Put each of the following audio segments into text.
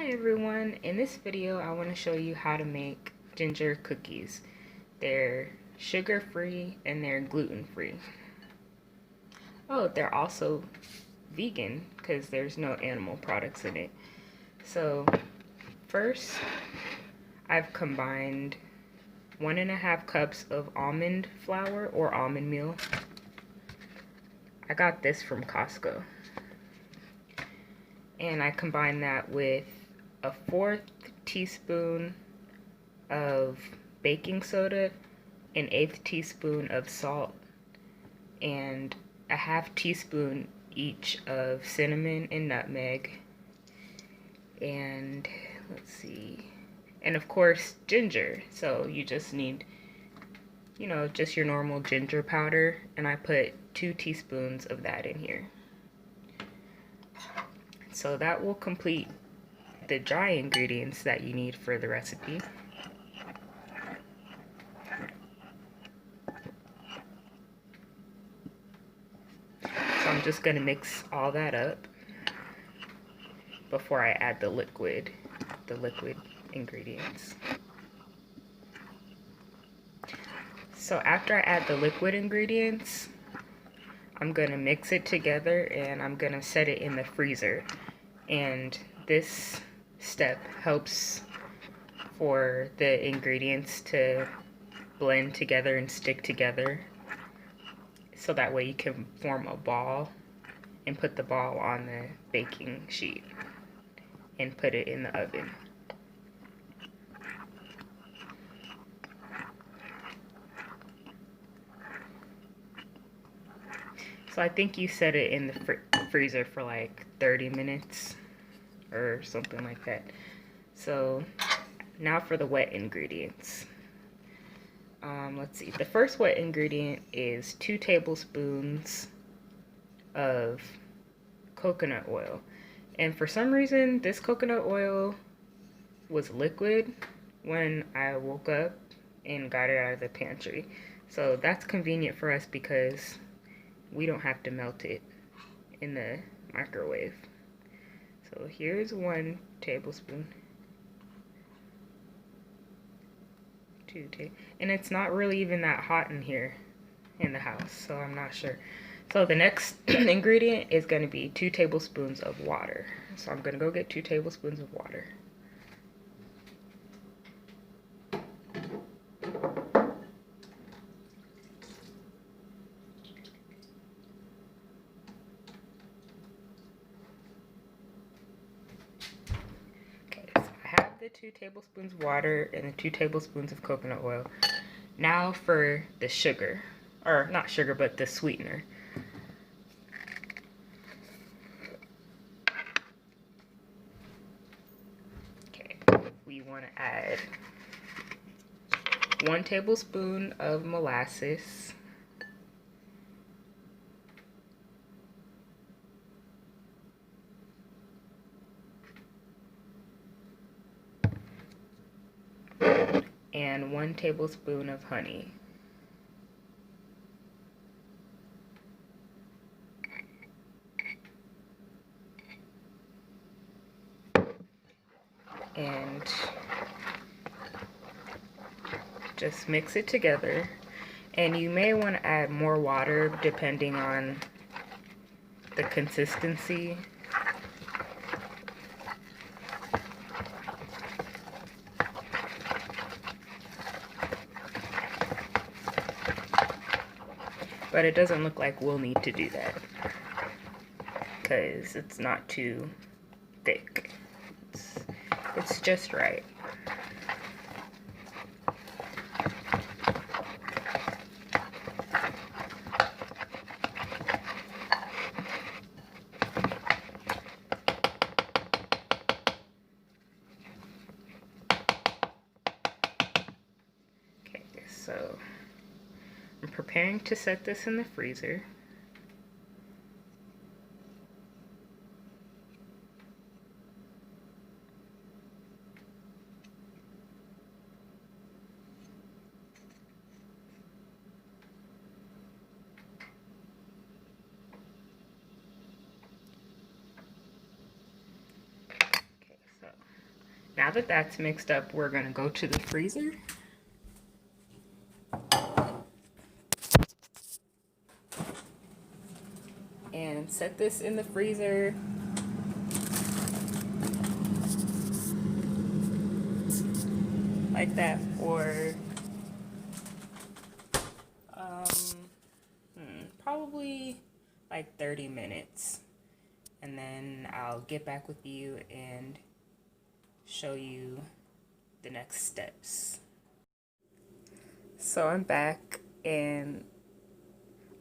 Hi everyone, in this video I want to show you how to make ginger cookies. They're sugar-free and they're gluten-free. Oh, they're also vegan because there's no animal products in it. So first I've combined 1.5 cups of almond flour or almond meal. I got this from Costco. And I combine that with a 1/4 teaspoon of baking soda, an 1/8 teaspoon of salt, and a 1/2 teaspoon each of cinnamon and nutmeg, and let's see, and of course ginger. So you just need, just your normal ginger powder, and I put 2 teaspoons of that in here. So that will complete the dry ingredients that you need for the recipe. So I'm just going to mix all that up before I add the liquid ingredients. So after I add the liquid ingredients, I'm going to mix it together and I'm going to set it in the freezer. And this step helps for the ingredients to blend together and stick together, so that way you can form a ball and put the ball on the baking sheet and put it in the oven. So I think you set it in the freezer for like 30 minutes or something like that. So now for the wet ingredients. Let's see, the first wet ingredient is 2 tablespoons of coconut oil. And for some reason, this coconut oil was liquid when I woke up and got it out of the pantry. So that's convenient for us because we don't have to melt it in the microwave. So here's 1 tablespoon. And it's not really even that hot in here in the house, so I'm not sure. So the next ingredient is going to be 2 tablespoons of water. So I'm going to go get 2 tablespoons of water. The 2 tablespoons of water and the 2 tablespoons of coconut oil. Now for the sugar, or not sugar, but the sweetener. Okay, we want to add 1 tablespoon of molasses, and 1 tablespoon of honey. And just mix it together. And you may want to add more water depending on the consistency. But it doesn't look like we'll need to do that because it's not too thick. It's just right. Okay, so I'm preparing to set this in the freezer. Okay, so Now that that's mixed up, we're gonna go to the freezer. And set this in the freezer like that for probably like 30 minutes. And then I'll get back with you and show you the next steps. So I'm back, and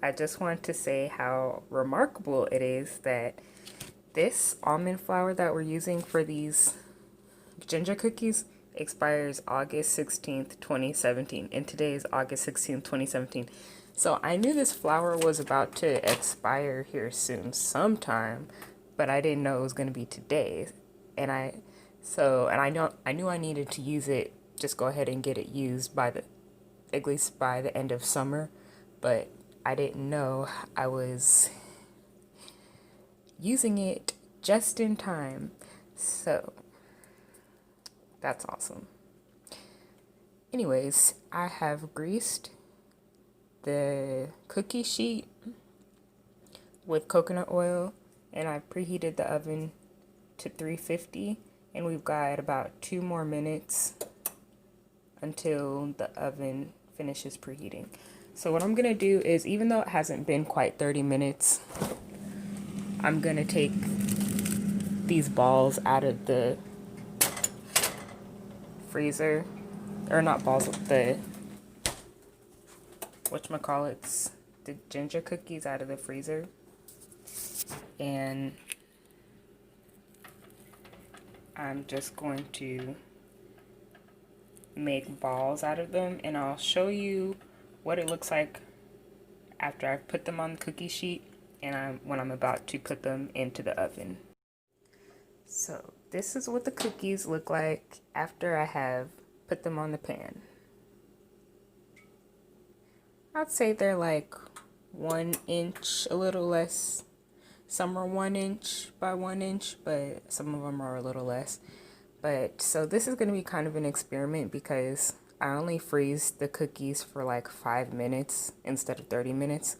I just want to say how remarkable it is that this almond flour that we're using for these ginger cookies expires August 16th, 2017, and today is August 16th, 2017. So I knew this flour was about to expire here soon sometime, but I didn't know it was going to be today. And I knew I needed to use it, just go ahead and get it used by at least by the end of summer, but I didn't know I was using it just in time. So that's awesome. Anyways, I have greased the cookie sheet with coconut oil, and I preheated the oven to 350, and we've got about 2 more minutes until the oven finishes preheating. So what I'm gonna do is, even though it hasn't been quite 30 minutes, I'm gonna take these balls out of the freezer, or not balls, the whatchamacallits, the ginger cookies out of the freezer, and I'm just going to make balls out of them, and I'll show you what it looks like after I've put them on the cookie sheet and when I'm about to put them into the oven. So this is what the cookies look like after I have put them on the pan. I'd say they're like 1 inch, a little less. Some are 1 inch by 1 inch, but some of them are a little less. But so this is going to be kind of an experiment because I only freeze the cookies for like 5 minutes instead of 30 minutes.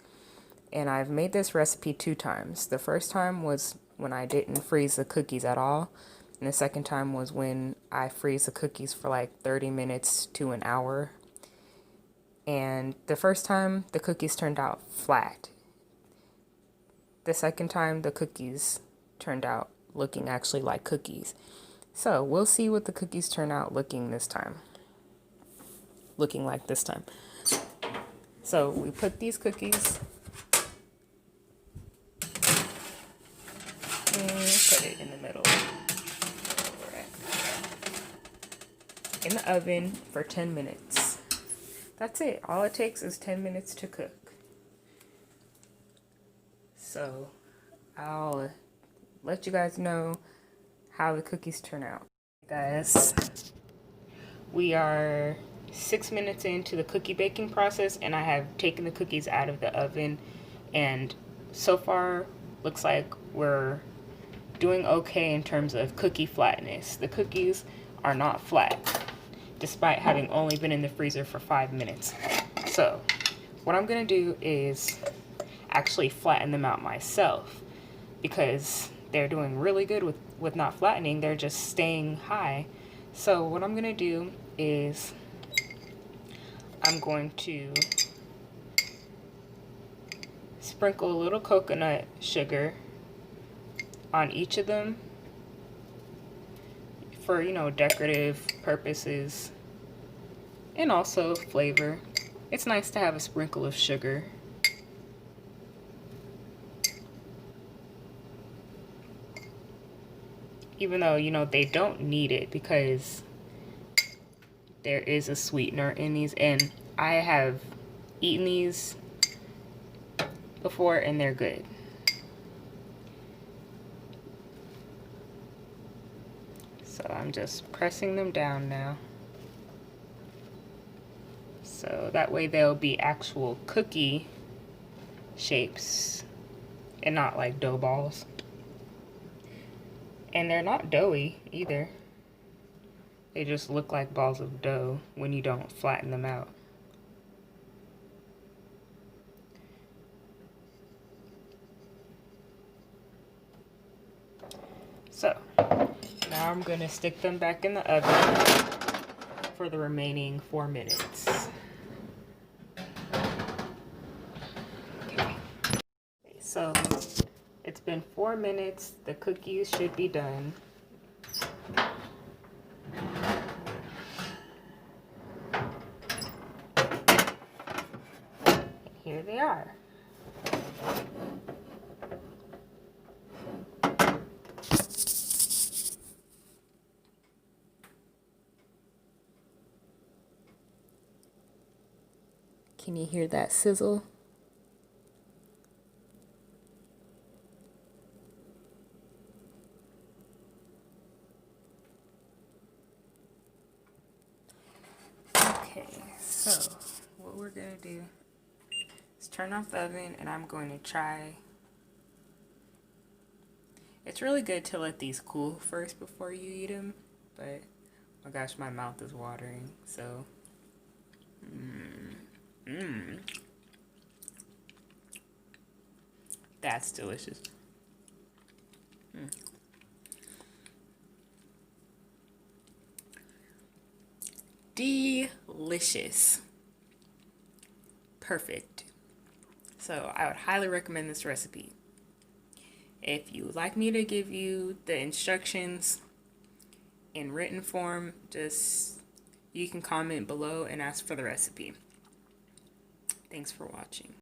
And I've made this recipe 2 times. The first time was when I didn't freeze the cookies at all. And the second time was when I freeze the cookies for like 30 minutes to an hour. And the first time, the cookies turned out flat. The second time, the cookies turned out looking actually like cookies. So we'll see what the cookies turn out looking this time. Looking like this time. So we put these cookies and put it in the middle. In the oven for 10 minutes. That's it. All it takes is 10 minutes to cook. So I'll let you guys know how the cookies turn out. Guys, we are 6 minutes into the cookie baking process, and I have taken the cookies out of the oven, and so far looks like we're doing okay in terms of cookie flatness. The cookies are not flat, despite having only been in the freezer for 5 minutes. So what I'm gonna do is actually flatten them out myself, because they're doing really good with not flattening. They're just staying high. So what I'm gonna do is I'm going to sprinkle a little coconut sugar on each of them for, you know, decorative purposes and also flavor. It's nice to have a sprinkle of sugar. Even though, you know, they don't need it because there is a sweetener in these, and I have eaten these before and they're good. So I'm just pressing them down now. So that way they'll be actual cookie shapes and not like dough balls. And they're not doughy either. They just look like balls of dough when you don't flatten them out. So, now I'm going to stick them back in the oven for the remaining 4 minutes. Okay. So, it's been 4 minutes. The cookies should be done. Here they are. Can you hear that sizzle? Okay, so what we're gonna do is turn off the oven and I'm going to try. It's really good to let these cool first before you eat them, but oh my gosh, my mouth is watering, so. That's delicious. Delicious. Perfect. So I would highly recommend this recipe. If you would like me to give you the instructions in written form, just you can comment below and ask for the recipe. Thanks for watching.